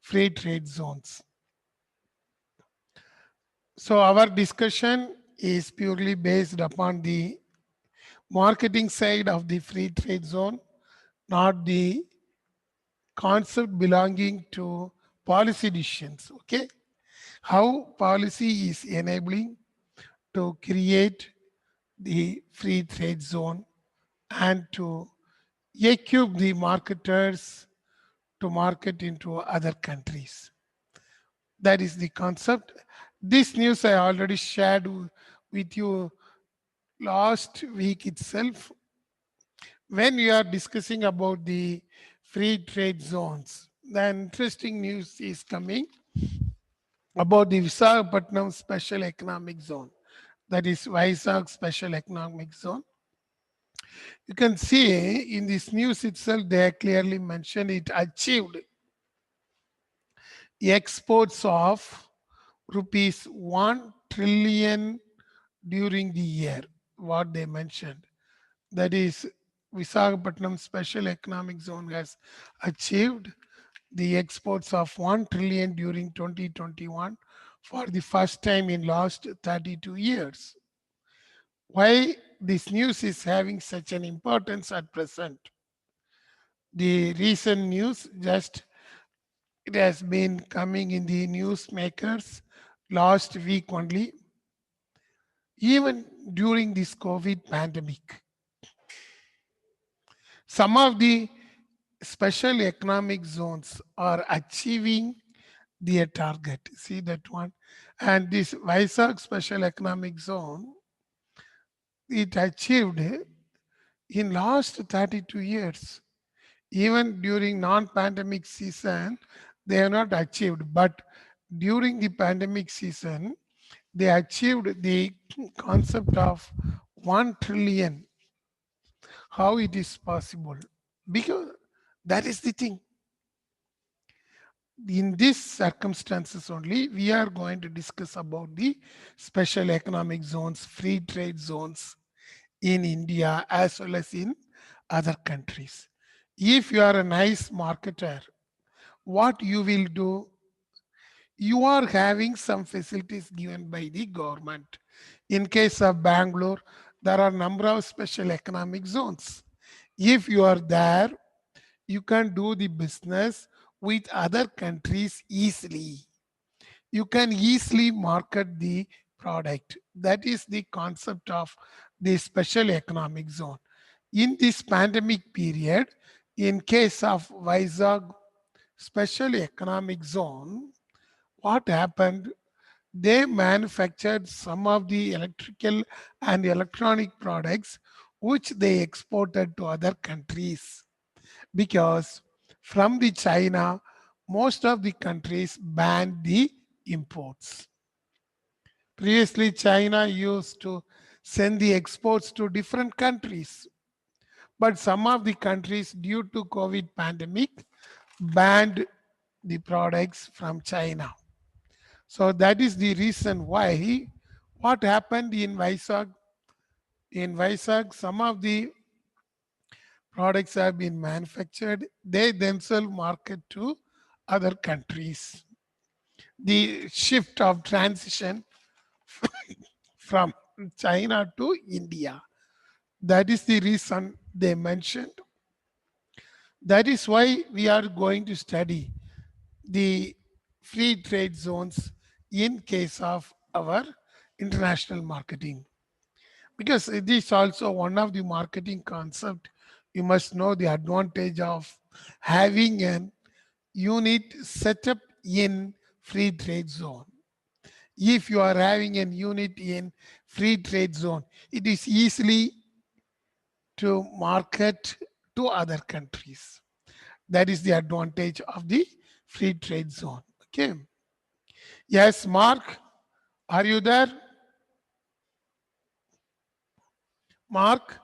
free trade zones. So our discussion is purely based upon the marketing side of the free trade zone, not the concept belonging to policy decisions. Okay, how policy is enabling to create the free trade zone and to equip the marketers to market into other countries. That is the concept. This news I already shared with you last week itself when we are discussing about the free trade zones. The interesting news is coming about the Visakhapatnam Special Economic Zone. That is Vizag Special Economic Zone. You can see in this news itself, they clearly mentioned it achieved exports of rupees 1 trillion during the year. What they mentioned, that is Visakhapatnam Special Economic Zone has achieved the exports of 1 trillion during 2021 for the first time in last 32 years. Why this news is having such an importance at present? The recent news just it has been coming in the newsmakers last week only. Even during this COVID pandemic, some of the special economic zones are achieving their target. See that one? And this Vizag Special Economic Zone, it achieved in last 32 years. Even during non-pandemic season, they have not achieved. But during the pandemic season, they achieved the concept of 1 trillion. How it is possible? Because that is the thing. In these circumstances only, we are going to discuss about the special economic zones, free trade zones in India as well as in other countries. If you are a nice marketer, what you will do, you are having some facilities given by the government. In case of Bangalore, there are number of special economic zones. If you are there, you can do the business with other countries easily. You can easily market the product. That is the concept of the special economic zone. In this pandemic period, in case of Vizag special economic zone, what happened? They manufactured some of the electrical and electronic products which they exported to other countries because from the China, most of the countries banned the imports. Previously, China used to send the exports to different countries, but some of the countries, due to COVID pandemic, banned the products from China. So that is the reason why what happened in Vizag. In Vizag, some of the products have been manufactured. They themselves market to other countries. The shift of transition from China to India. That is the reason they mentioned. That is why we are going to study the free trade zones in case of our international marketing. Because it is also one of the marketing concept. You must know the advantage of having an unit set up in free trade zone. If you are having an unit in free trade zone, it is easily to market to other countries. That is the advantage of the free trade zone. Okay. Yes, Mark, are you there? Mark?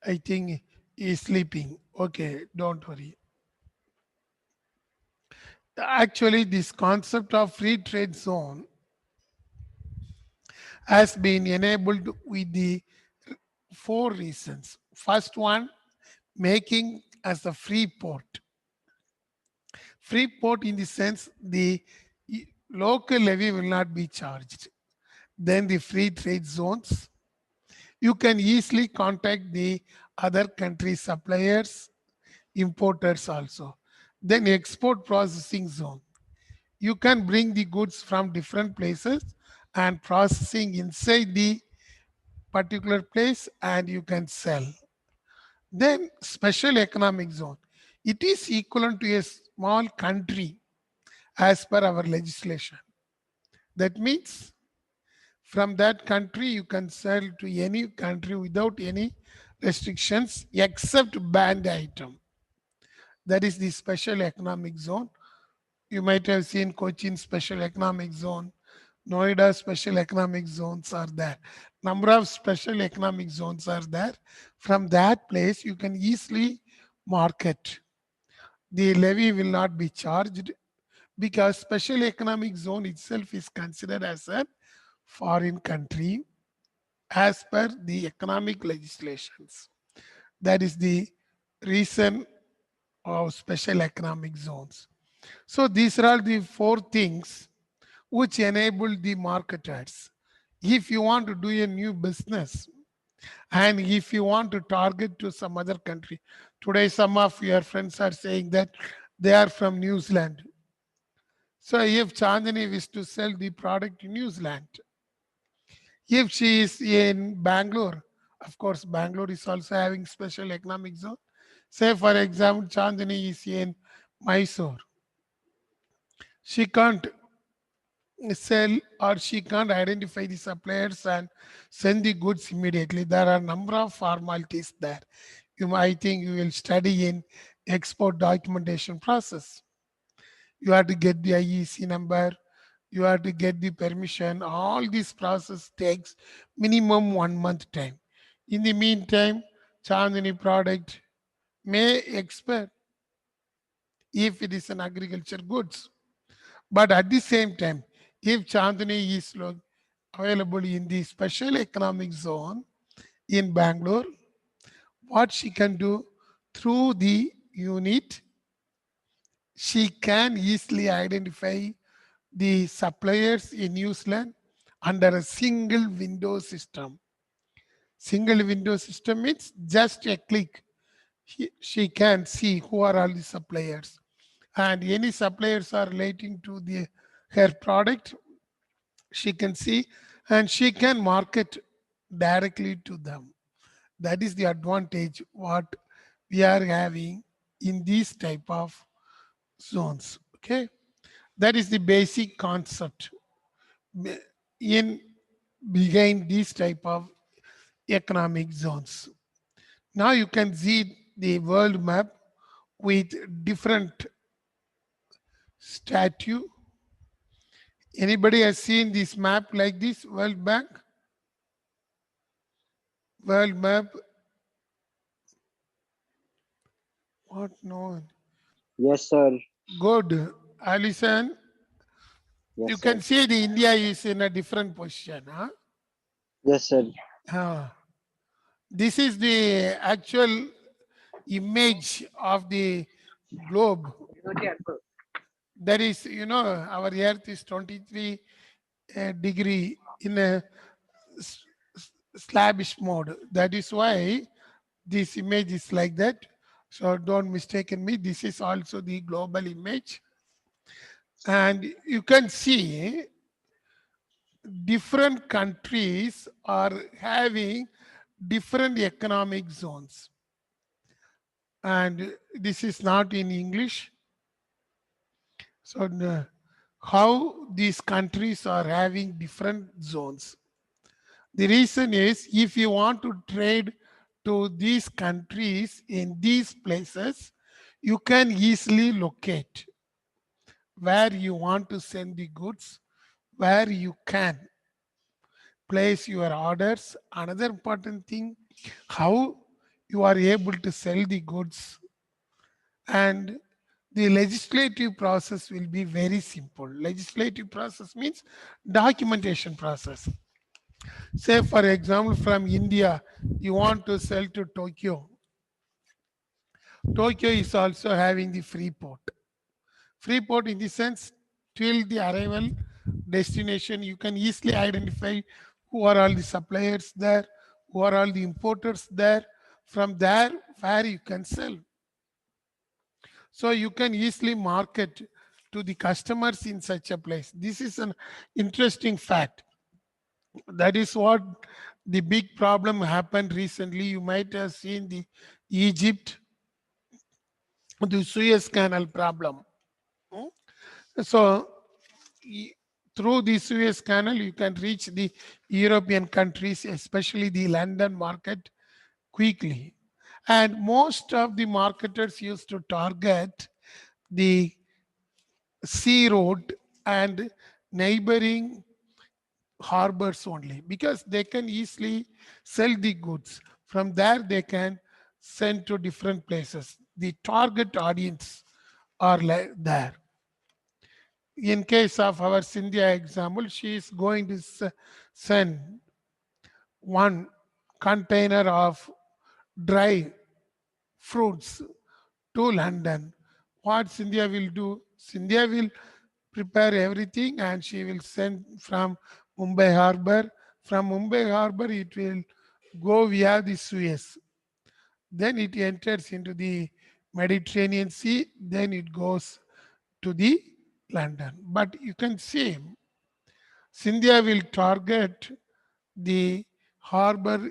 I think he's sleeping. Okay, don't worry. Actually, this concept of free trade zone has been enabled with the four reasons. First one, making as the free port. Free port in the sense the local levy will not be charged. Then the free trade zones. You can easily contact the other country suppliers, importers also. Then export processing zone. You can bring the goods from different places and processing inside the particular place and you can sell. Then special economic zone. It is equivalent to a small country as per our legislation. That means from that country you can sell to any country without any restrictions except banned item. That is the special economic zone. You might have seen Cochin special economic zone, Noida special economic zones are there. Number of special economic zones are there. From that place, you can easily market. The levy will not be charged because special economic zone itself is considered as a foreign country as per the economic legislations. That is the reason of special economic zones. So these are all the four things which enable the marketers. If you want to do a new business and if you want to target to some other country, today some of your friends are saying that they are from New Zealand. So if Chandani wishes to sell the product in New Zealand, if she is in Bangalore, of course, Bangalore is also having special economic zone. Say, for example, Chandani is in Mysore. She can't sell or she can't identify the suppliers and send the goods immediately. There are a number of formalities there. I think you will study in export documentation process. You have to get the IEC number, you have to get the permission. All this process takes minimum 1 month time. In the meantime, Chandani product may expire if it is an agriculture goods. But at the same time, if Chandani is available in the special economic zone in Bangalore, what she can do through the unit, she can easily identify the suppliers in New Zealand under a single window system. Single window system means just a click. She can see who are all the suppliers. And any suppliers are relating to her product, she can see and she can market directly to them. That is the advantage what we are having in these type of zones. Okay, that is the basic concept in behind these type of economic zones. Now you can see the world map with different statue. Anybody has seen this map like this, World Bank? World map. What? No. Yes, sir. Good. Alison, you Yes, can sir. see the India is in a different position. Huh? Yes, sir. This is the actual image of the globe. That is, our earth is 23 degree in a slabish mode. That is why this image is like that. So don't mistaken me. This is also the global image. And you can see different countries are having different economic zones. And this is not in English. So how these countries are having different zones. The reason is if you want to trade to these countries in these places, you can easily locate where you want to send the goods, where you can place your orders. Another important thing, how you are able to sell the goods. And the legislative process will be very simple. Legislative process means documentation process. Say, for example, from India, you want to sell to Tokyo. Tokyo is also having the free port. Free port in the sense, till the arrival destination, you can easily identify who are all the suppliers there, who are all the importers there. From there, where you can sell. So you can easily market to the customers in such a place. This is an interesting fact. That is what the big problem happened recently. You might have seen the Egypt, the Suez Canal problem. Hmm? So e- through the Suez Canal, you can reach the European countries, especially the London market, quickly. And most of the marketers used to target the sea road and neighboring harbors only, because they can easily sell the goods. From there, they can send to different places. The target audience are there. In case of our Cynthia example, she is going to send one container of dry fruits to London. What Cynthia will do? Cynthia will prepare everything and she will send from Mumbai Harbor. From Mumbai Harbor, it will go via the Suez. Then it enters into the Mediterranean Sea. Then it goes to the London. But you can see Cynthia will target the harbor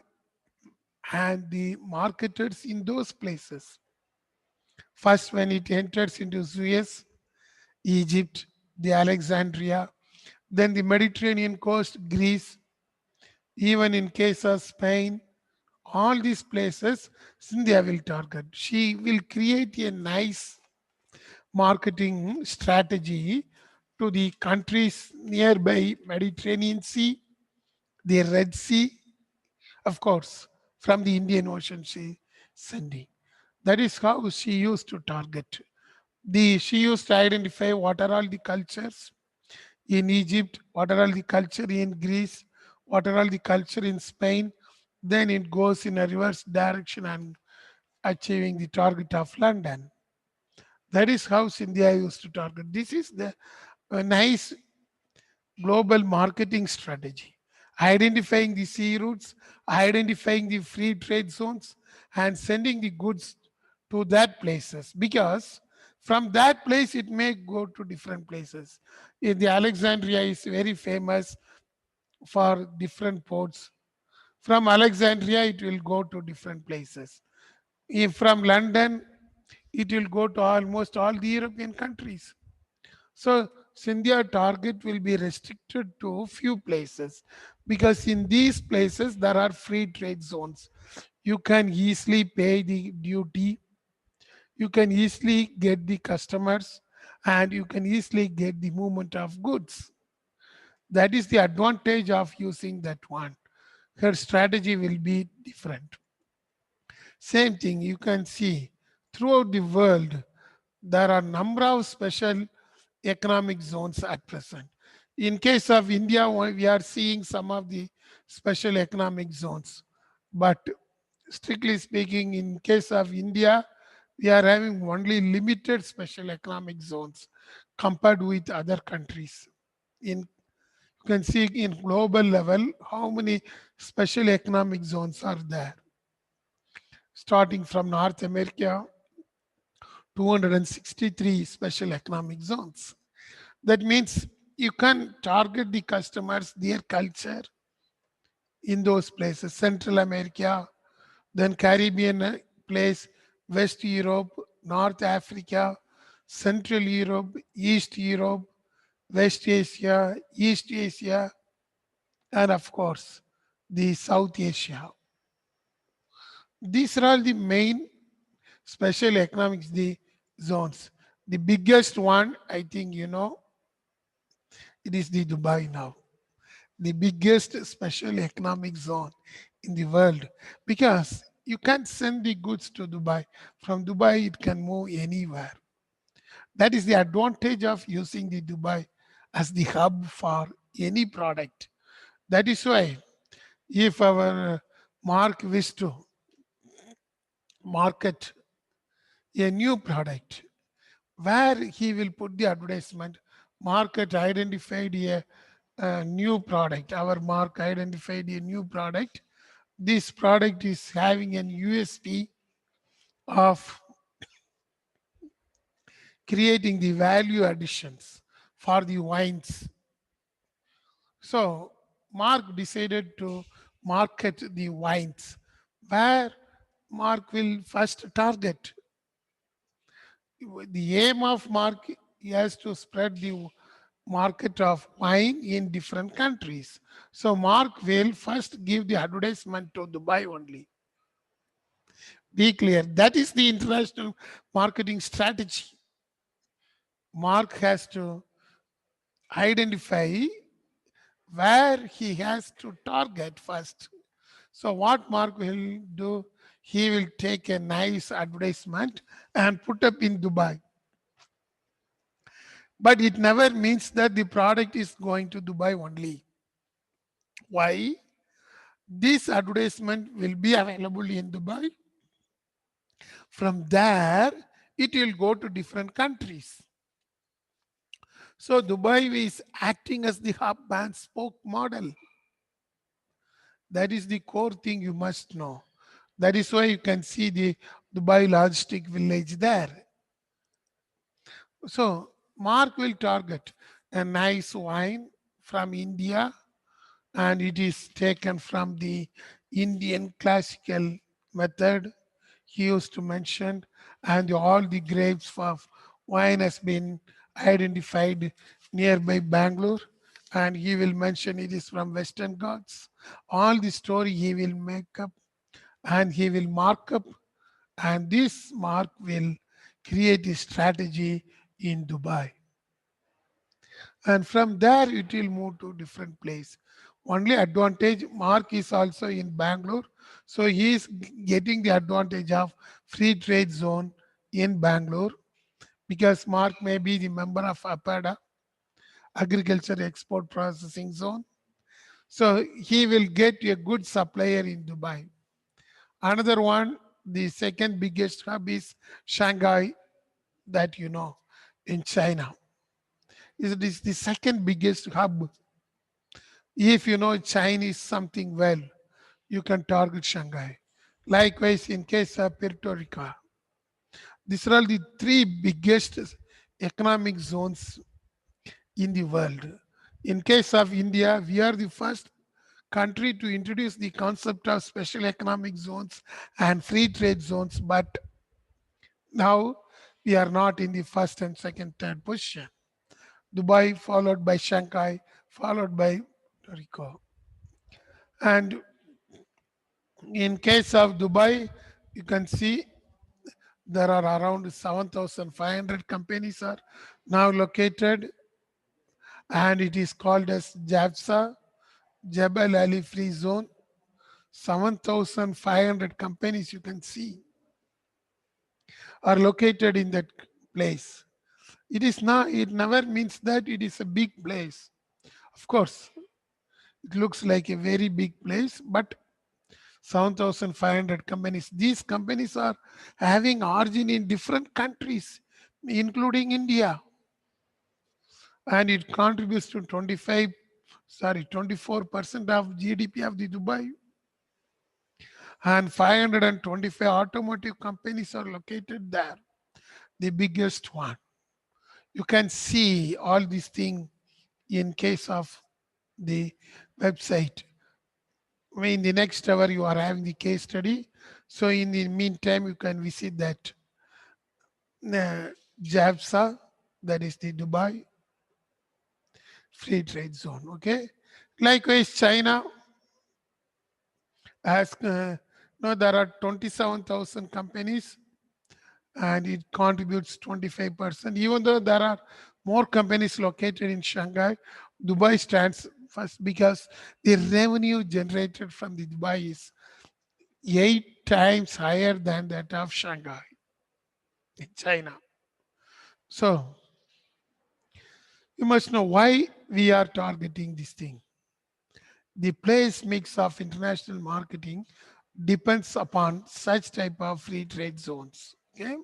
and the marketers in those places. First, when it enters into Suez, Egypt, the Alexandria, then the Mediterranean coast, Greece, even in case of Spain, all these places, Cynthia will target. She will create a nice marketing strategy to the countries nearby Mediterranean Sea, the Red Sea, of course, from the Indian Ocean she sending. That is how she used to target. She used to identify what are all the cultures in Egypt, what are all the culture in Greece, what are all the culture in Spain. Then it goes in a reverse direction and achieving the target of London. That is how India used to target. This is the nice global marketing strategy. Identifying the sea routes, identifying the free trade zones, and sending the goods to that places, because from that place it may go to different places. In the Alexandria is very famous for different ports. From Alexandria it will go to different places. If from London it will go to almost all the European countries. So Scindia target will be restricted to few places, because in these places there are free trade zones. You can easily pay the duty, you can easily get the customers, and you can easily get the movement of goods. That is the advantage of using that one. Her strategy will be different. Same thing you can see throughout the world. There are number of special economic zones at present. In case of India, we are seeing some of the special economic zones. But strictly speaking, in case of India, we are having only limited special economic zones compared with other countries. In You can see in global level how many special economic zones are there. Starting from North America, 263 special economic zones. That means you can target the customers, their culture in those places. Central America, then Caribbean place, West Europe, North Africa, Central Europe, East Europe, West Asia, East Asia, and of course, the South Asia. These are all the main special economics, the zones. The biggest one, I think you know, it is the Dubai now, the biggest special economic zone in the world, because you can't send the goods to Dubai. From Dubai, it can move anywhere. That is the advantage of using the Dubai as the hub for any product. That is why if our Mark wished to market a new product where he will put the advertisement. Market identified a new product. Our mark identified a new product. This product is having an USP of creating the value additions for the wines. So Mark decided to market the wines where Mark will first target. The aim of Mark is to spread the market of wine in different countries. So Mark will first give the advertisement to Dubai only. Be clear. That is the international marketing strategy. Mark has to identify where he has to target first. So what Mark will do, he will take a nice advertisement and put up in Dubai. But it never means that the product is going to Dubai only. Why? This advertisement will be available in Dubai. From there, it will go to different countries. So Dubai is acting as the hub and spoke model. That is the core thing you must know. That is why you can see the Dubai Logistic Village there. So Mark will target a nice wine from India, and it is taken from the Indian classical method he used to mention, and all the grapes of wine has been identified nearby Bangalore, and he will mention it is from Western Ghats. All the story he will make up and he will mark up, and this mark will create a strategy in Dubai. And from there it will move to different place. Only advantage, Mark is also in Bangalore, so he is getting the advantage of free trade zone in Bangalore, because Mark may be the member of APADA, Agriculture Export Processing Zone. So he will get a good supplier in Dubai. Another one, the second biggest hub is Shanghai, that you know, in China. It is the second biggest hub. If you know Chinese something well, you can target Shanghai. Likewise, in case of Puerto Rico, these are all the three biggest economic zones in the world. In case of India, we are the first country to introduce the concept of special economic zones and free trade zones, but now we are not in the first and second, third position. Dubai followed by Shanghai, followed by Puerto Rico. And in case of Dubai, you can see there are around 7,500 companies are now located, and it is called as JAFSA, Jebel Ali Free Zone. 7,500 companies you can see are located in that place. It is not, it never means that it is a big place. Of course, it looks like a very big place, but 7,500 companies. These companies are having origin in different countries, including India, and it contributes to 24% of GDP of the Dubai. And 525 automotive companies are located there, the biggest one. You can see all these things in case of the website. In the next hour, you are having the case study. So in the meantime, you can visit that JAFSA, that is the Dubai Free Trade Zone. Okay. Likewise, China has, no, there are 27,000 companies and it contributes 25%. Even though there are more companies located in Shanghai, Dubai stands first because the revenue generated from the Dubai is 8 times higher than that of Shanghai in China. So you must know why we are targeting this thing. The place mix of international marketing depends upon such type of free trade zones. Okay.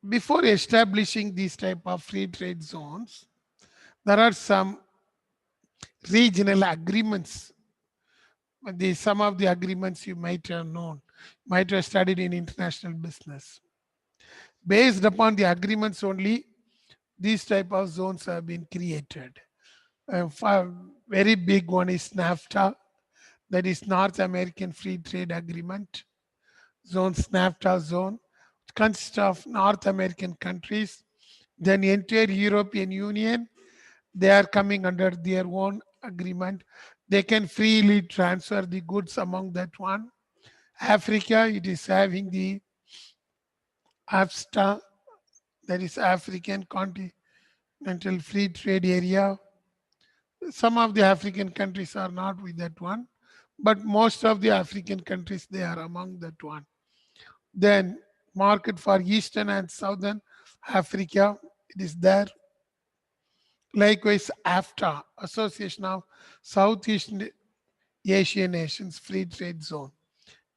before establishing these type of free trade zones, there are some regional agreements. Some of the agreements you might have known, might have studied in international business. Based upon the agreements only, these type of zones have been created. Very big one is NAFTA, that is North American Free Trade Agreement zone. NAFTA zone consists of North American countries, then entire European Union. They are coming under their own agreement. They can freely transfer the goods among that one. Africa, it is having the AFTA, that is African Continental Free Trade Area. Some of the African countries are not with that one, but most of the African countries, they are among that one. Then market for Eastern and Southern Africa, it is there. Likewise, AFTA, Association of Southeast Asian Nations Free Trade Zone.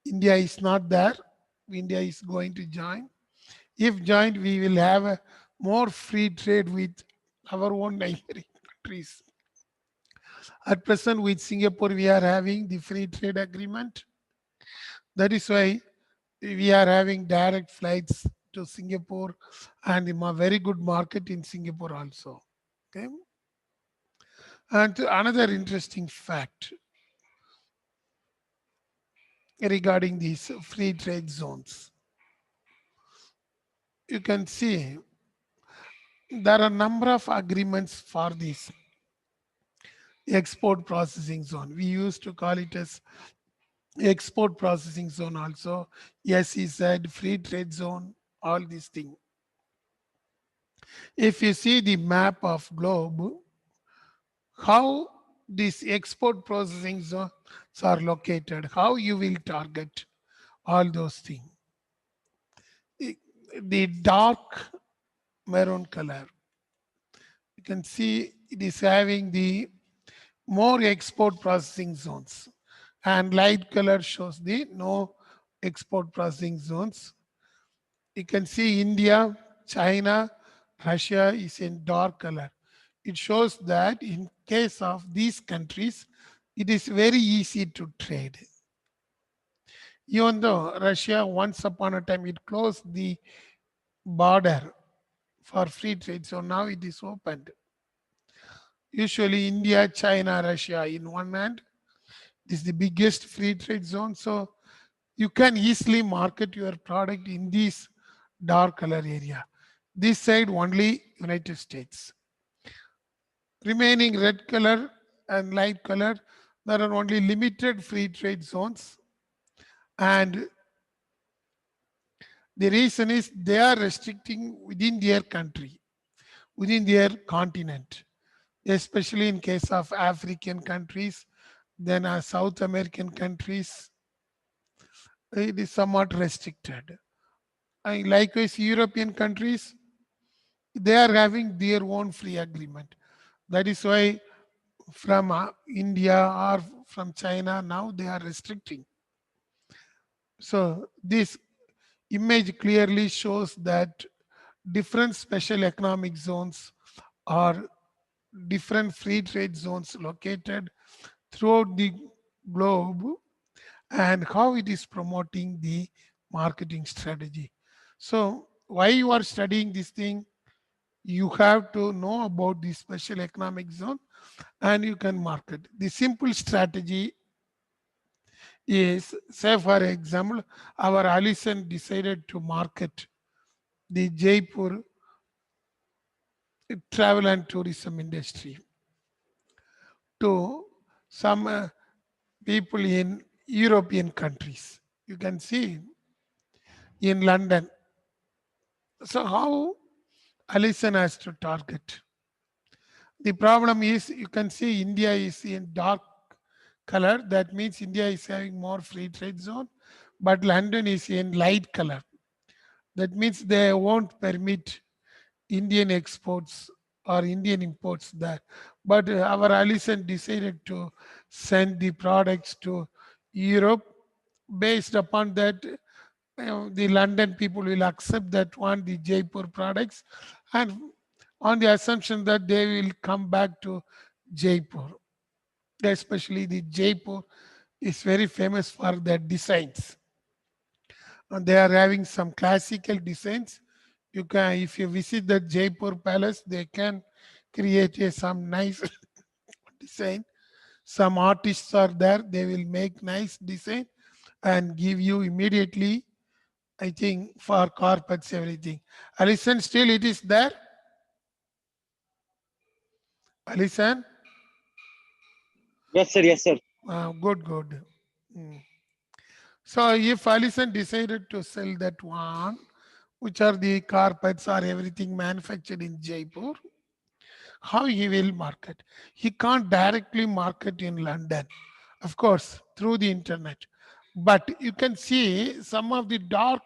India is not there. India is going to join. If joined, we will have a more free trade with our own neighboring countries. At present, with Singapore, we are having the free trade agreement. That is why we are having direct flights to Singapore and a very good market in Singapore also. Okay. And another interesting fact regarding these free trade zones, you can see there are a number of agreements for this export processing zone. We used to call it as export processing zone also. Yes, he said free trade zone, all these things. If you see the map of globe, how these export processing zones are located, how you will target all those things. The dark maroon color, you can see it is having the more export processing zones, and light color shows the no export processing zones. You can see India, China, Russia is in dark color. It shows that in case of these countries, it is very easy to trade. Even though Russia, once upon a time, it closed the border for free trade, so now it is opened. Usually India, China, Russia in one hand, this is the biggest free trade zone, so you can easily market your product in this dark color area. This side only United States. Remaining red color and light color, there are only limited free trade zones, and the reason is they are restricting within their country, within their continent, especially in case of African countries, then South American countries, it is somewhat restricted. And likewise, European countries, they are having their own free agreement. That is why from India or from China, now they are restricting. So this image clearly shows that different special economic zones are different free trade zones located throughout the globe, and how it is promoting the marketing strategy. So why you are studying this thing, you have to know about the special economic zone and you can market. The simple strategy is, say for example, our Allison decided to market the Jaipur travel and tourism industry to some people in European countries. You can see in London. So how Allison has to target? The problem is, you can see India is in dark color. That means India is having more free trade zone, but London is in light color. That means they won't permit Indian exports or Indian imports there. But our Allison decided to send the products to Europe. Based upon that, the London people will accept that one, the Jaipur products, and on the assumption that they will come back to Jaipur. Especially the Jaipur is very famous for their designs. And they are having some classical designs. You can, if you visit the Jaipur palace, they can create some nice design. Some artists are there, they will make nice design and give you immediately, I think, for carpets, everything. Alison, still it is there? Alison? Yes, sir. Yes, sir. Good, good. Mm. So if Alison decided to sell that one, which are the carpets or everything manufactured in Jaipur, how he will market? He can't directly market in London, of course, through the internet. But you can see some of the dark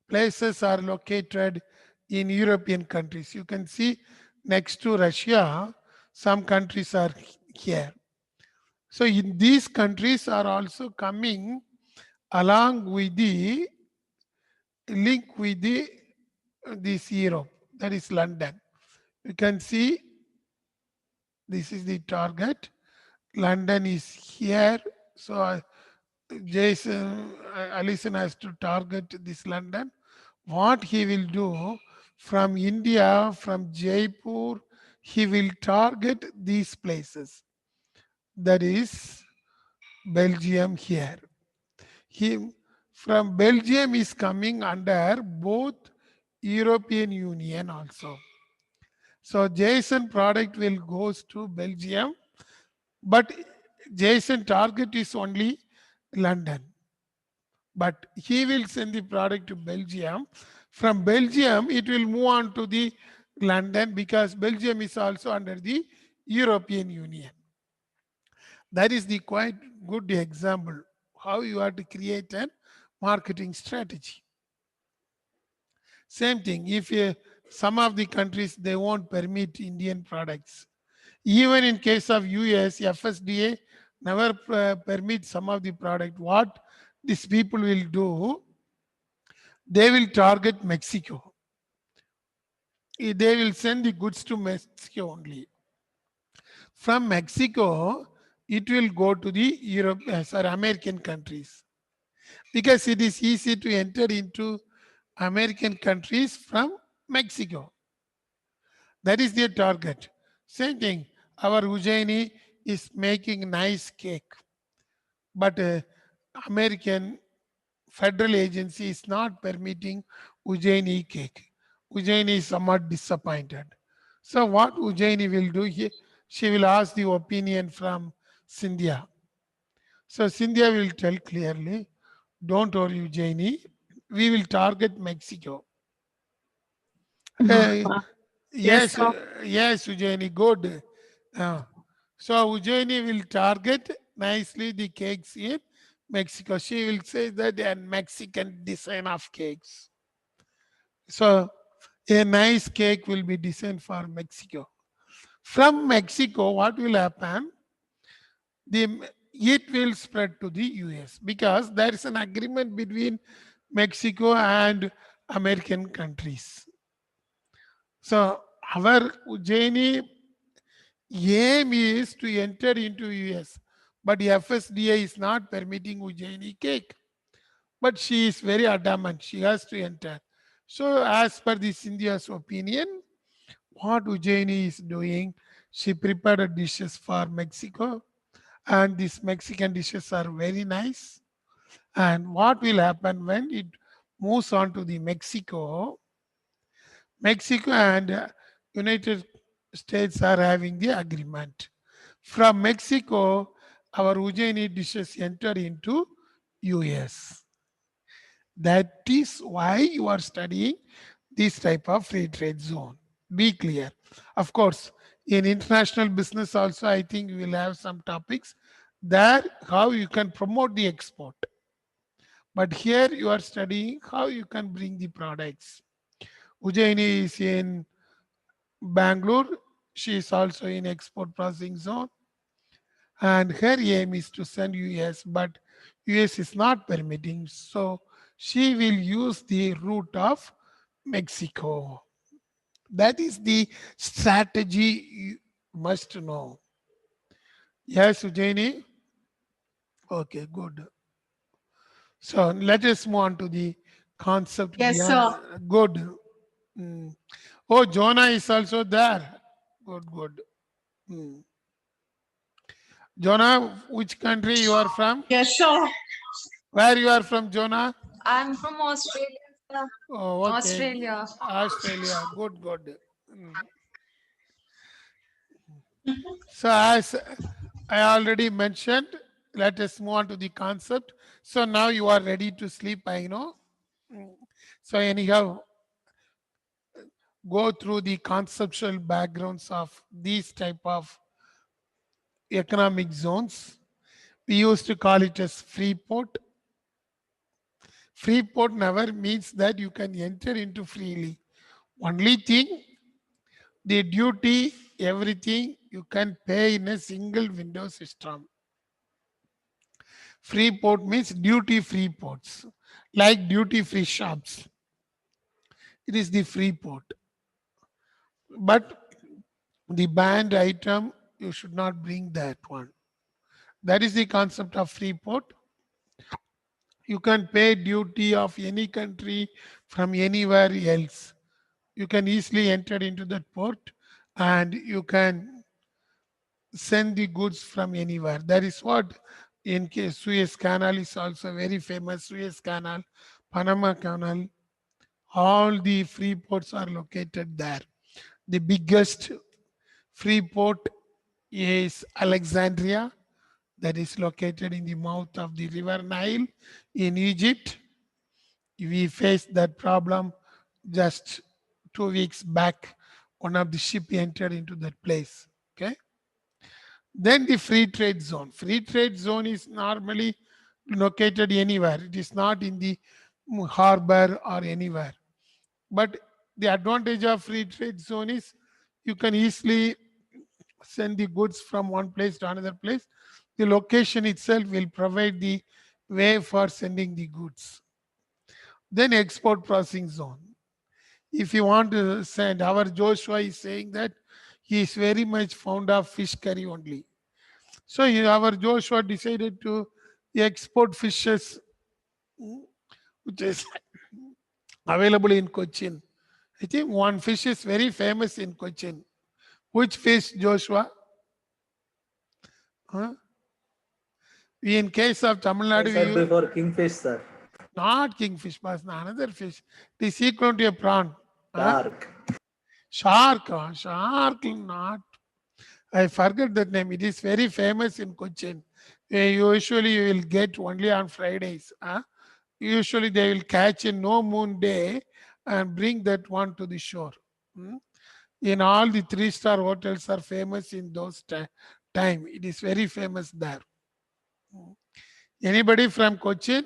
places are located in European countries. You can see next to Russia, some countries are here. So in these countries are also coming along with the link with the this Europe, that is London. You can see this is the target. London is here. So Jason, Alison has to target this London. What he will do from India, from Jaipur, he will target these places. That is Belgium here. He from Belgium is coming under both European Union also. So Jason product will goes to Belgium, but Jason target is only London. But he will send the product to Belgium. From Belgium, it will move on to the London because Belgium is also under the European Union. That is the quite good example how you have to create a marketing strategy. Same thing, if some of the countries they won't permit Indian products. Even in case of US, FSDA never permit some of the product. What these people will do, they will target Mexico. They will send the goods to Mexico only. From Mexico, it will go to the Europe, sorry, American countries because it is easy to enter into American countries from Mexico. That is their target. Same thing. Our Ujjaini is making nice cake, but American federal agency is not permitting Ujjaini cake. Ujjaini is somewhat disappointed. So what Ujjaini will do here, she will ask the opinion from Scindia. So Scindia will tell clearly, don't worry Ujjaini, we will target Mexico. Uh, Yes, yes, sir. yes, Ujjaini, good. So Ujjaini will target nicely the cakes in Mexico. She will say that a Mexican design of cakes. So a nice cake will be designed for Mexico. From Mexico, what will happen? It will spread to the US because there is an agreement between Mexico and American countries. So our Ujjaini aim is to enter into US, but FSDA is not permitting Ujjaini cake. But she is very adamant, she has to enter. So as per this India's opinion, what Ujjaini is doing, she prepared dishes for Mexico and these Mexican dishes are very nice. And what will happen when it moves on to the Mexico, Mexico and United States are having the agreement. From Mexico, our Ujjaini dishes enter into US. That is why you are studying this type of free trade zone. Be clear. Of course, in international business also, I think we will have some topics there, how you can promote the export. But here you are studying how you can bring the products. Ujjaini is in Bangalore. She is also in export processing zone. And her aim is to send US, but US is not permitting. So she will use the route of Mexico. That is the strategy you must know. Yes, Ujjaini? Okay, good. So let us move on to the concept Yes, behind. sir. Good. Mm. Oh, Jonah is also there. Good, good. Mm. Jonah, which country you are from? Yes, sir. Where you are from, Jonah? I'm from Australia, sir. Oh, okay. Australia. Australia. Good, good. Mm. So as I already mentioned, let us move on to the concept. So now you are ready to sleep, I know. Mm. So anyhow, go through the conceptual backgrounds of these type of economic zones. We used to call it as free port. Free port never means that you can enter into freely. Only thing, the duty, everything you can pay in a single window system. Free port means duty free ports, like duty free shops. It is the free port. But the banned item, you should not bring that one. That is the concept of free port. You can pay duty of any country from anywhere else. You can easily enter into that port and you can send the goods from anywhere. That is what in case Suez Canal is also very famous. Suez Canal, Panama Canal, all the free ports are located there. The biggest free port is Alexandria, that is located in the mouth of the river Nile in Egypt. We faced that problem just 2 weeks back. One of the ship entered into that place. Okay. Then the free trade zone. Free trade zone is normally located anywhere. It is not in the harbor or anywhere. But the advantage of free trade zone is you can easily send the goods from one place to another place. The location itself will provide the way for sending the goods. Then export processing zone. If you want to send, our Joshua is saying that he is very much fond of fish curry only. So our Joshua decided to export fishes, which is available in Cochin. I think one fish is very famous in Cochin. Which fish, Joshua? Huh? In case of Tamil I Nadu, said before kingfish, sir. not kingfish, but another fish. It is equal to a prawn. Huh? Shark. Shark. Shark, not. I forget that name. It is very famous in Cochin. Usually you will get only on Fridays. Huh? Usually they will catch a no moon day and bring that one to the shore. Hmm? In all the 3-star hotels are famous in those time. It is very famous there. Anybody from Cochin?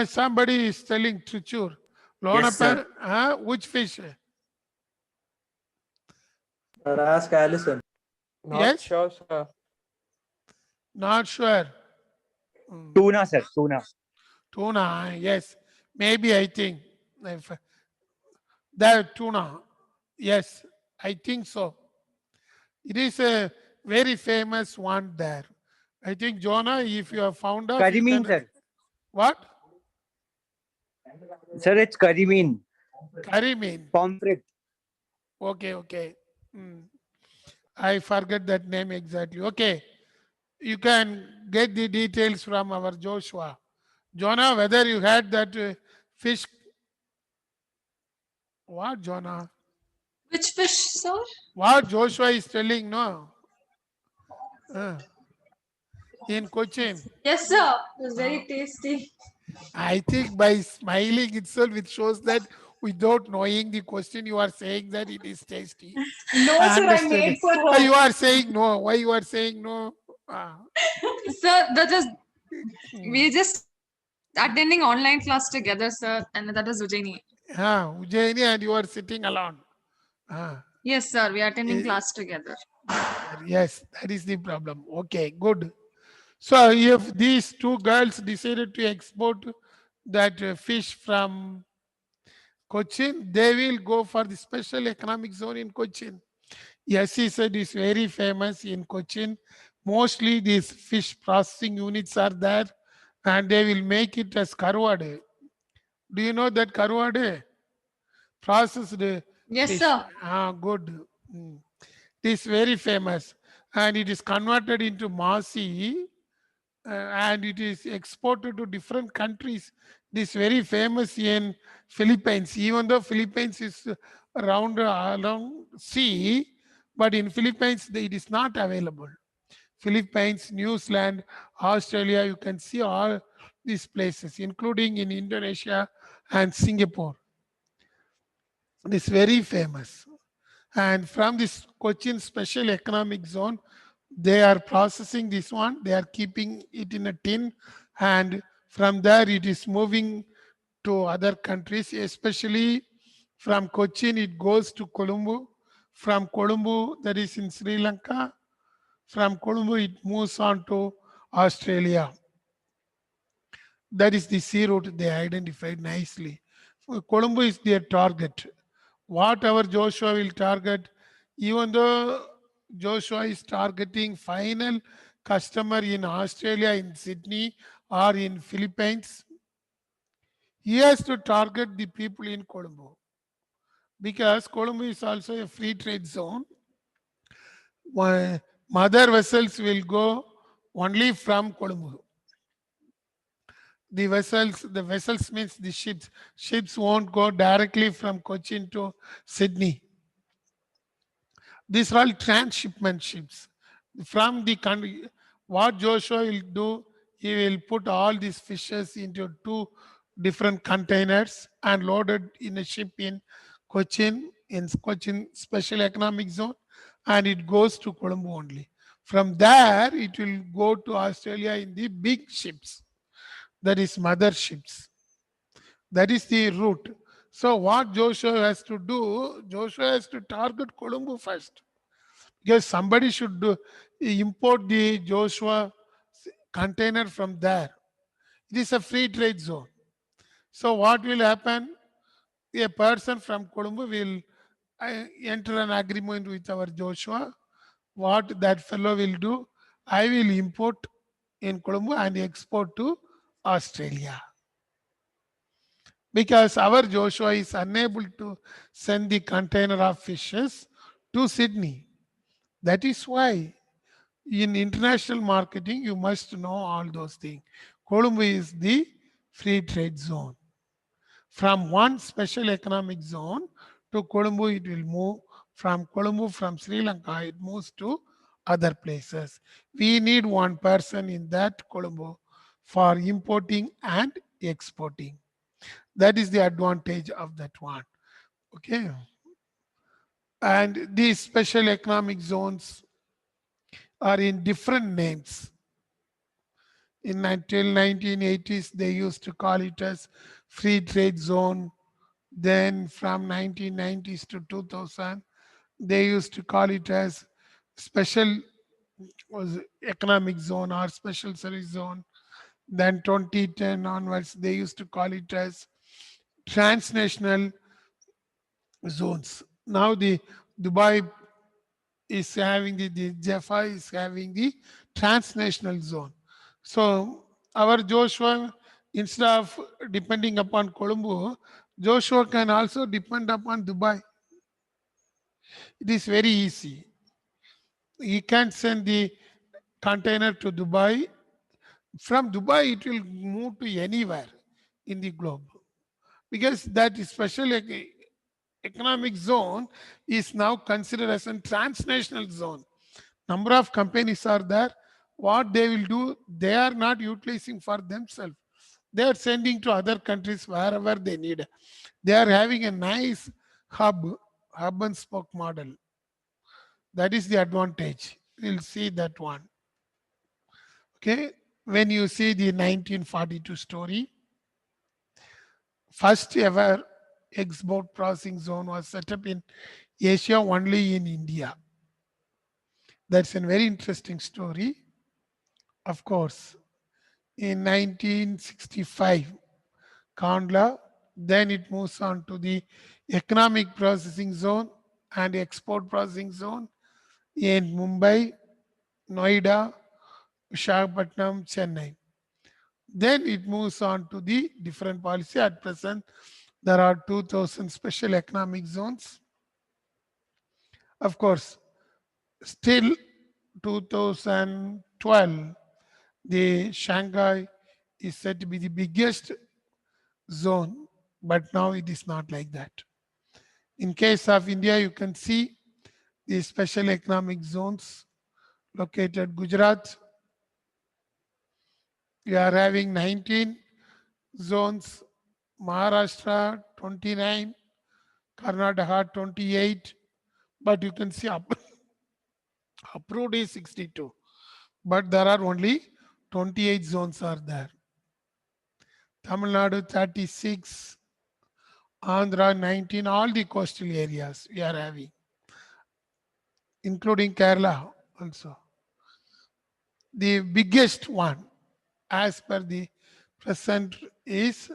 Somebody is telling Trichur. Yes, sir. Which fish? Sir, ask Allison. Not Yes? sure, sir. Not sure. Tuna, sir. Tuna. Tuna, yes. Maybe I think. If that tuna. Yes, I think so. It is a very famous one there. I think, Jonah, if you have found out, you Karimeen, can. sir. What? Sir, it's Karimeen. Karimeen. Pomfret. Okay, okay. I forget that name exactly. Okay. You can get the details from our Joshua. Jonah, whether you had that fish. What, Jonah? Which fish, sir? What Joshua is telling, no? In Cochin. Yes, sir. It was very tasty. I think by smiling itself, it shows that without knowing the question, you are saying that it is tasty. No, I sir, I understood made it. for Why you her. are saying no? Why you are saying no? Sir, we just attending online class together, sir, and that is Ujjaini. Ujjaini, and you are sitting alone. Yes, sir, we are attending Eh, class together. Yes, that is the problem. Okay, good. So if these two girls decided to export that fish from Cochin, they will go for the special economic zone in Cochin. Yes, he said is very famous in Cochin. Mostly these fish processing units are there and they will make it as karwade. Do you know that karwade? Processed Yes, fish. sir. Ah, good. Mm. It is very famous and it is converted into masi and it is exported to different countries. This very famous in Philippines, even though Philippines is around sea, but in Philippines it is not available. Philippines, New Zealand, Australia, you can see all these places, including in Indonesia and Singapore. It is very famous. And from this Cochin Special Economic Zone, they are processing this one. They are keeping it in a tin, and from there it is moving to other countries, especially from Cochin it goes to Colombo. From Colombo, that is in Sri Lanka. From Colombo it moves on to Australia. That is the sea route they identified nicely. Colombo is their target. Whatever Joshua will target, even though Joshua is targeting final customer in Australia, in Sydney, or in Philippines, he has to target the people in Colombo because Colombo is also a free trade zone. Mother vessels will go only from Colombo. The vessels means the ships. Ships won't go directly from Cochin to Sydney. These are all transshipment ships. From the country, what Joshua will do, he will put all these fishes into two different containers and loaded in a ship in Cochin Special Economic Zone, and it goes to Colombo only. From there, it will go to Australia in the big ships, that is mother ships. That is the route. So what Joshua has to do, Joshua has to target Colombo first because somebody should import the Joshua container from there. It is a free trade zone. So what will happen? A person from Colombo will enter an agreement with our Joshua. What that fellow will do, I will import in Colombo and export to Australia. Because our Joshua is unable to send the container of fishes to Sydney. That is why in international marketing, you must know all those things. Colombo is the free trade zone. From one special economic zone to Colombo, it will move. From Colombo, from Sri Lanka, it moves to other places. We need one person in that Colombo for importing and exporting. That is the advantage of that one. Okay. And these special economic zones are in different names. Till 1980s, they used to call it as free trade zone. Then from 1990s to 2000, they used to call it as special economic zone or special service zone. Then 2010 onwards, they used to call it as transnational zones. Now the Dubai is having the Jaffa is having the transnational zone. So our Joshua, instead of depending upon Colombo, Joshua can also depend upon Dubai. It is very easy. He can send the container to Dubai. From Dubai, it will move to anywhere in the globe because that special economic zone is now considered as a transnational zone. Number of companies are there. What they will do, they are not utilizing for themselves. They are sending to other countries wherever they need. They are having a nice hub and spoke model. That is the advantage. We'll see that one. Okay. When you see the 1942 story, first ever export processing zone was set up in Asia, only in India. That's a very interesting story. of course, in 1965, Kandla, then it moves on to the economic processing zone and export processing zone in Mumbai, Noida, Visakhapatnam, Chennai. Then it moves on to the different policy. At present, there are 2,000 special economic zones. Of course, still 2012, the Shanghai is said to be the biggest zone, but now it is not like that. In case of India, you can see the special economic zones located Gujarat. We are having 19 zones, Maharashtra 29, Karnataka 28, but you can see approved is 62, but there are only 28 zones are there. Tamil Nadu 36, Andhra 19, all the coastal areas we are having, including Kerala also. The biggest one as per the present is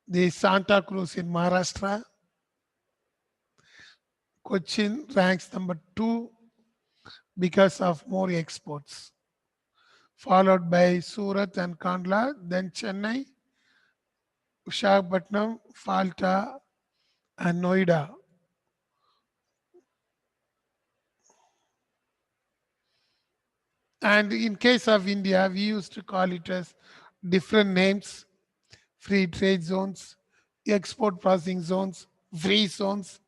the Santa Cruz in Maharashtra. Cochin ranks number 2 because of more exports, followed by Surat and Kandla, then Chennai, Visakhapatnam, Falta, and Noida. And in case of India, we used to call it as different names: free trade zones, export processing zones, free zones,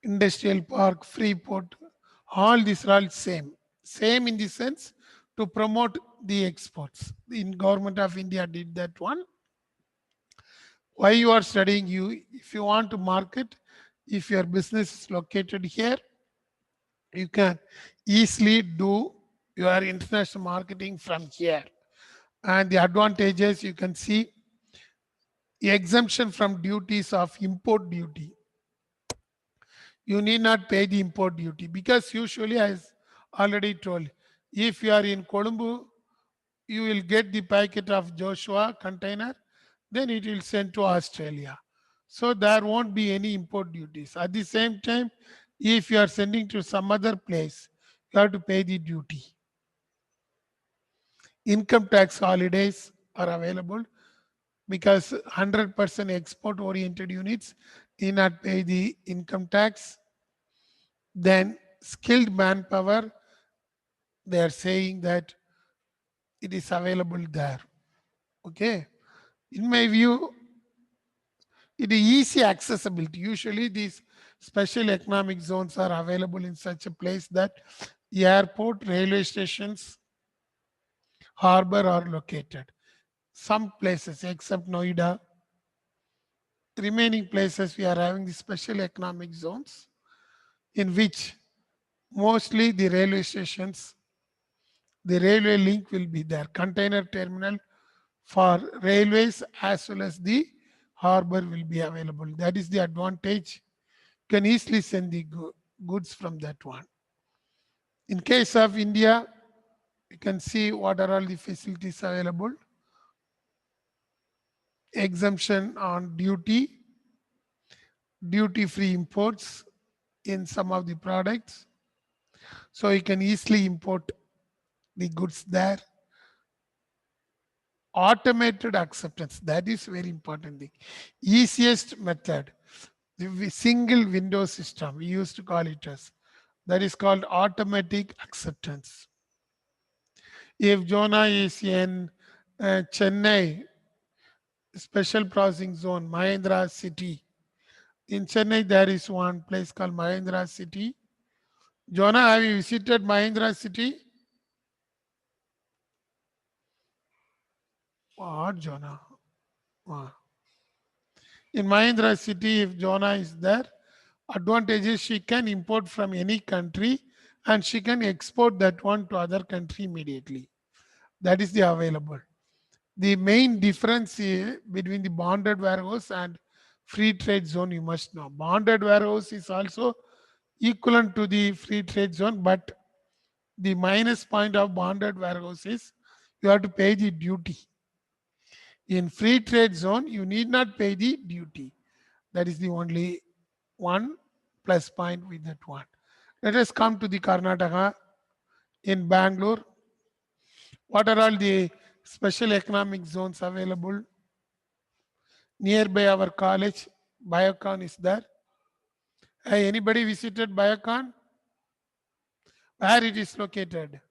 industrial park, free port. All these are all same. Same in the sense to promote the exports. In government of India did that one. Why you are studying, if you want to market, if your business is located here, you can easily do your international marketing from here. And the advantages you can see: exemption from duties of import duty. You need not pay the import duty because usually, as already told, if you are in Colombo, you will get the packet of Joshua container, then it will send to Australia. So there won't be any import duties. At the same time, if you are sending to some other place, you have to pay the duty. Income tax holidays are available because 100% export oriented units need not pay the income tax. Then skilled manpower, they are saying that it is available there. Okay. In my view, it is easy accessibility. Usually these special economic zones are available in such a place that airport, railway stations, harbor are located. Some places except Noida, remaining places we are having the special economic zones in which mostly the railway stations, the railway link will be there, container terminal for railways as well as the harbor will be available. That is the advantage. You can easily send the goods from that one. In case of India, you can see what are all the facilities available. Exemption on duty, duty-free imports in some of the products. So you can easily import the goods there. Automated acceptance, that is very important thing. Easiest method, the single window system, we used to call it as, that is called automatic acceptance. If Jonah is in Chennai, special processing zone, Mahindra City. In Chennai, there is one place called Mahindra City. Jonah, have you visited Mahindra City? What, Jonah? Wow. In Mahindra City, if Jonah is there, advantage is she can import from any country and she can export that one to other country immediately. That is the available. The main difference between the bonded warehouse and free trade zone, you must know. Bonded warehouse is also equivalent to the free trade zone, but the minus point of bonded warehouse is you have to pay the duty. In free trade zone, you need not pay the duty. That is the only one plus point with that one. Let us come to the Karnataka in Bangalore. What are all the special economic zones available? Nearby our college, Biocon is there. Hey, anybody visited Biocon? Where it is located?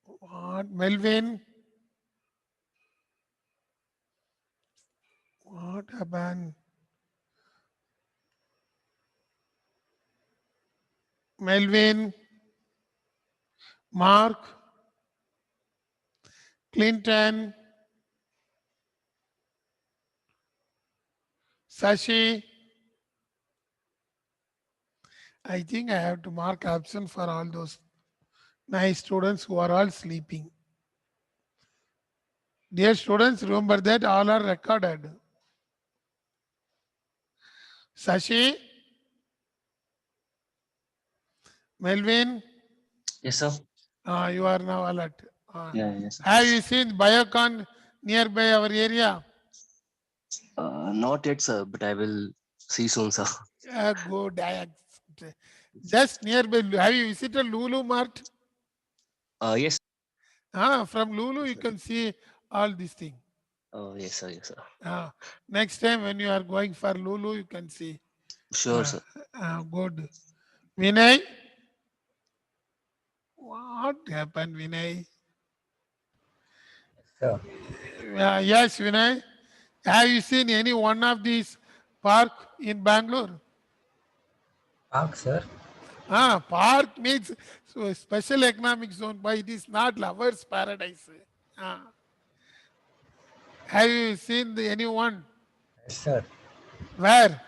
What? Melvin? What happened? Melvin? Mark? Clinton? Sashi? I think I have to mark absent for all those nice students who are all sleeping. Dear students, remember that all are recorded. Sashi? Melvin? Yes, sir. You are now alert. Yes. Have you seen Biocon nearby our area? Not yet, sir, but I will see soon, sir. Good. Just nearby. Have you visited Lulu Mart? Yes. From Lulu, you can see all these things. Yes, sir. Yes, sir. Next time when you are going for Lulu, you can see. Sure, sir. Good. Vinay? What happened, Vinay? Sure. Yes, Vinay. Have you seen any one of these park in Bangalore? Park, sir. Park means so special economic zone, but it is not lovers paradise. Have you seen any one? Yes, sir. Where?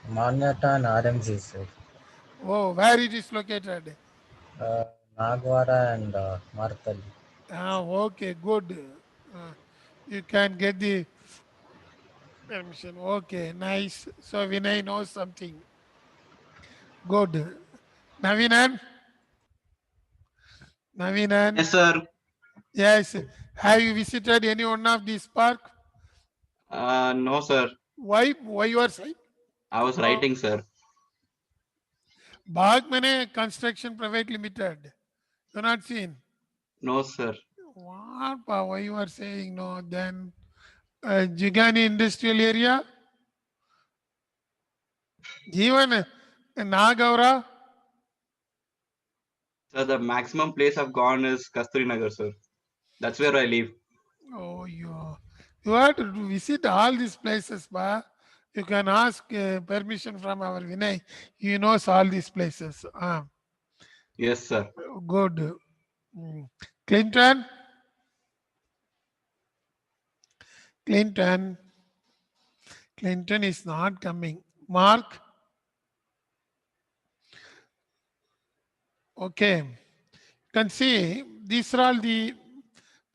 Manyata and RMG, sir. Oh, where it is located? Nagwara and Martali. Okay, good. You can get the permission. Okay, nice. So Vinay knows something. Good. Navinan? Navinan? Yes, sir. Yes. Have you visited any one of these park? No, sir. Why you are saying? I was writing, sir. Bagh Mane Construction Private Limited. You not seen? No, sir. What? Why you are saying no? Then Jigani Industrial Area? Even Nagaura? Sir, the maximum place I've gone is Kasturi Nagar, sir. That's where I live. Oh, you have to visit all these places, ba. You can ask permission from our Vinay. He knows all these places. Yes, sir. Good. Clinton? Clinton is not coming. Mark? Okay. You can see these are all the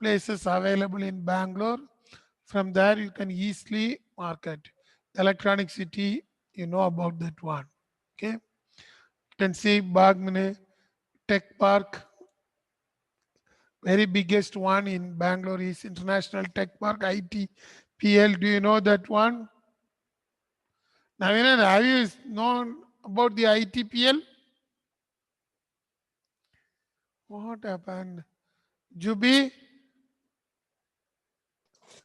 places available in Bangalore. From there, you can easily market. Electronic City, you know about that one. Okay. You can see Bagh Mane Tech Park. Very biggest one in Bangalore is International Tech Park, ITPL. Do you know that one? Navinan, have you known about the ITPL? What happened? Jubi?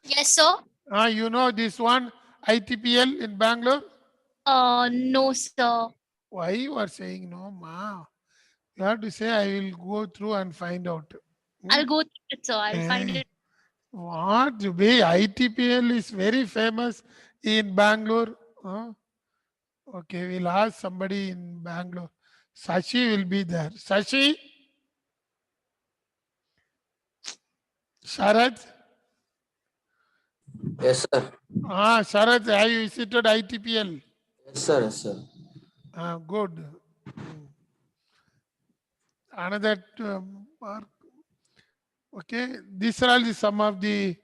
Yes, sir. You know this one, ITPL in Bangalore? No, sir. Why you are saying no, ma? You have to say I will go through and find out. I'll go through it, sir. I'll find it. What? Jubi, ITPL is very famous in Bangalore. Okay, we'll ask somebody in Bangalore. Sashi will be there. Sashi? Sharad? Yes, sir. Sharad, have you visited ITPL? Yes, sir. Yes, sir. Good. Another park. Okay, these are all some of the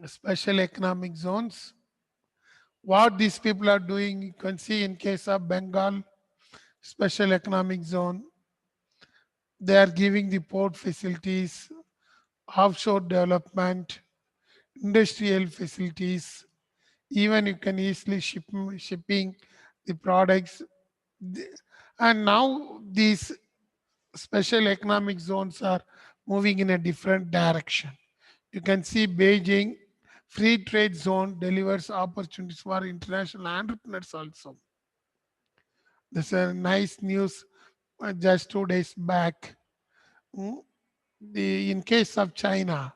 special economic zones. What these people are doing, you can see in case of Bengal, special economic zone. They are giving the port facilities, offshore development, industrial facilities. Even you can easily shipping the products. And now these special economic zones are moving in a different direction. You can see Beijing free trade zone delivers opportunities for international entrepreneurs also. There's a nice news just 2 days back. In case of China,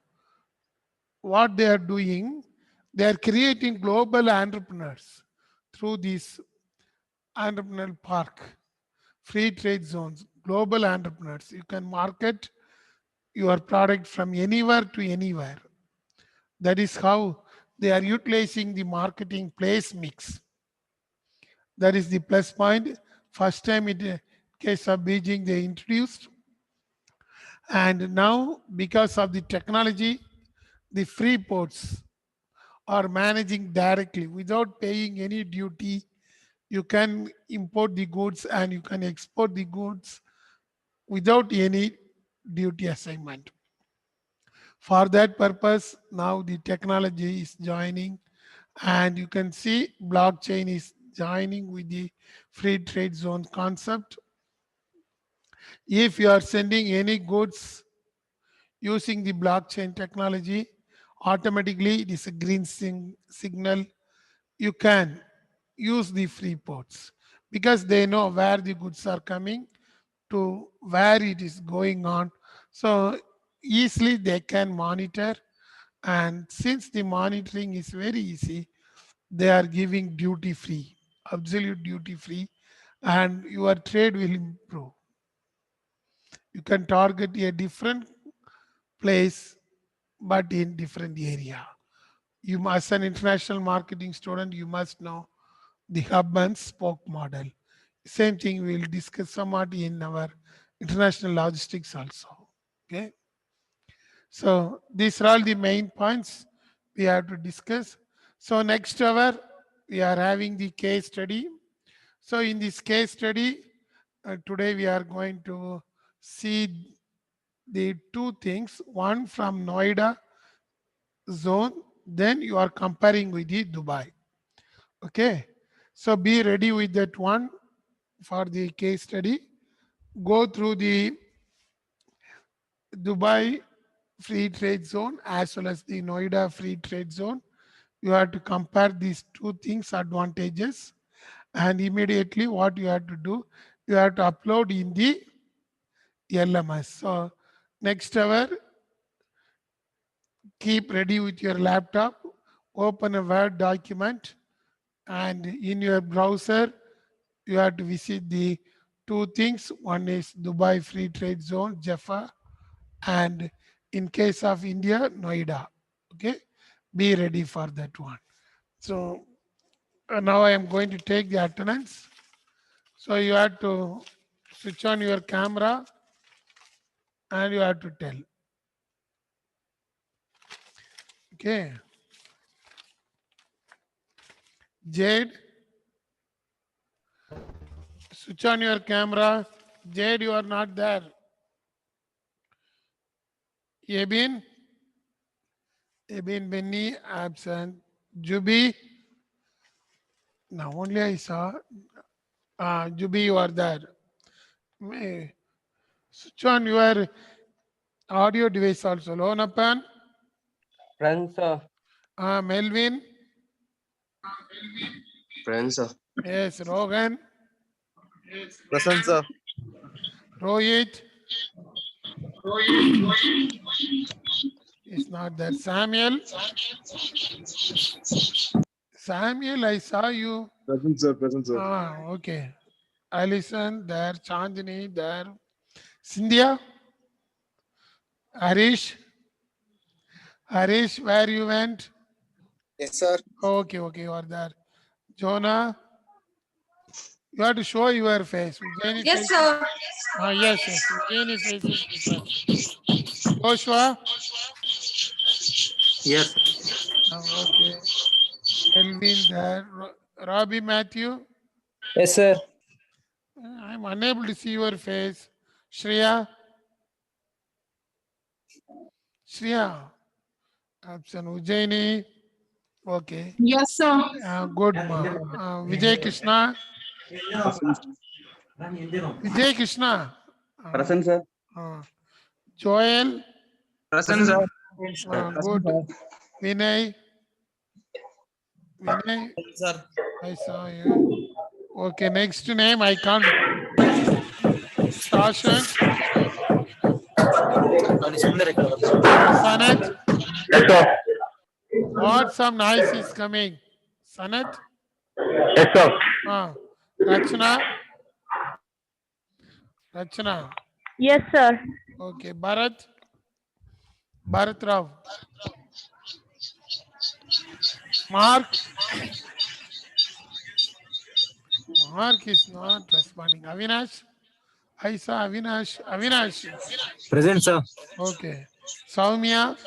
what they are doing, they are creating global entrepreneurs through this entrepreneurial park, free trade zones, global entrepreneurs. You can market your product from anywhere to anywhere. That is how they are utilizing the marketing place mix. That is the plus point. First time in case of Beijing they introduced. And now because of the technology, the free ports are managing directly without paying any duty. You can import the goods and you can export the goods without any duty assignment. For that purpose, now the technology is joining, and you can see blockchain is joining with the free trade zone concept. If you are sending any goods using the blockchain technology, automatically it is a green signal. You can use the free ports because they know where the goods are coming to, where it is going on. So easily they can monitor, and since the monitoring is very easy, they are giving duty free, absolute duty free, and your trade will improve. You can target a different place but in different area. You must, an international marketing student, you must know the hub and spoke model. Same thing we will discuss somewhat in our international logistics also. Okay. So these are all the main points we have to discuss. So next hour, we are having the case study. So in this case study, today we are going to see the two things. One from Noida zone, then you are comparing with the Dubai. Okay. So be ready with that one for the case study. Go through the Dubai free trade zone as well as the Noida free trade zone. You have to compare these two things, advantages, and immediately what you have to do, you have to upload in the LMS. So next hour, keep ready with your laptop, open a Word document, and in your browser, you have to visit the two things. One is Dubai Free Trade Zone, Jaffa, and in case of India, Noida. Okay, be ready for that one. So now I am going to take the attendance. So you have to switch on your camera and you have to tell. Okay. Jade, switch on your camera. Jade, you are not there. Ebin Benny, absent. Jubi, now only I saw. Jubi, you are there. Switch on your audio device also. Lonapan. Friends, Melvin. Friends, Yes, Rogan. Present, sir. Rohit. Is not there. Samuel. Samuel, I saw you. Present, sir. Present, sir. Okay. Alison there. Chandini there. Cynthia. Harish. Harish, where you went? Yes, sir. Okay, you are there. Jonah. You have to show your face. Ujjaini Yes, face. sir. Yes. Ujjaini face is different. Joshua. Yes. Okay. Elvin there. Robbie Matthew. yes, sir. I'm unable to see your face. Shreya? Shreya? Absent. Ujjaini? Okay. Yes, sir. Good. Vijay Krishna? Vijay Krishna? Present, sir. Joel? Present, sir. Good. Vinay? Vinay? Sir. I saw you. Okay, next name I can't. Shashank? Sanat? Yes, sir. What some noise is coming? Sanat? Yes, sir. Rachna? Rachna? Yes, sir. Okay, Bharat? Bharat Rao? Mark? Mark is not responding. Avinash? I saw Avinash. Avinash? Present, sir. Okay. Soumya?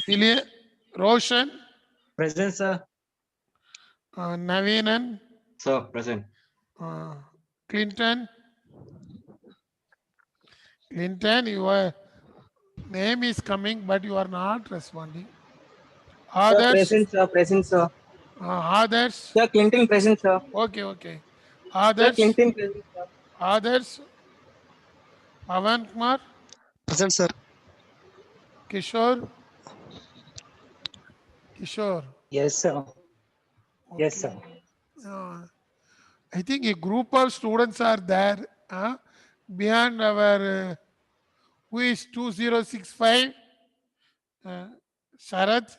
Billy? Roshan? Present, sir. Naveenan? Sir, present. Clinton? Clinton, your name is coming, but you are not responding. Others? Present, sir. Present, sir. Others? Sir, Clinton present, sir. Okay, okay. Sir, Others? Clinton present, sir. Others? Pavan Kumar? Present, sir. Kishore? Kishore? Yes, sir. Yes, sir. I think a group of students are there behind our who is 2065 Sharath,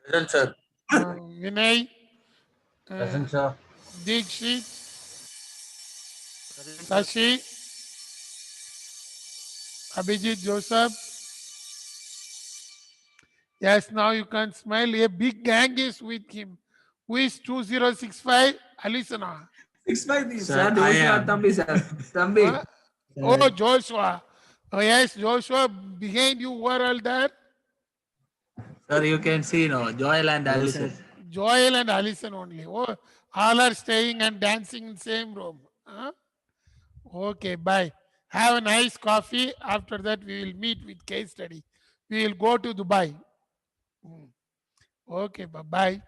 Present, sir. Vinay, Present, sir. Dikshit, Sashi, Abhijit Joseph. Yes, now you can smile. A big gang is with him. Who is 2065? Alisana. Sir, Joshua Thambi, sir. Thambi. Oh, Joshua. Oh, yes, Joshua. Behind you, who are all there? Sir, you can see, no, Joel and Alison. Joel and Alison only. Oh, all are staying and dancing in same room. Huh? Okay, bye. Have a nice coffee. After that, we will meet with case study. We will go to Dubai. Okay, bye-bye.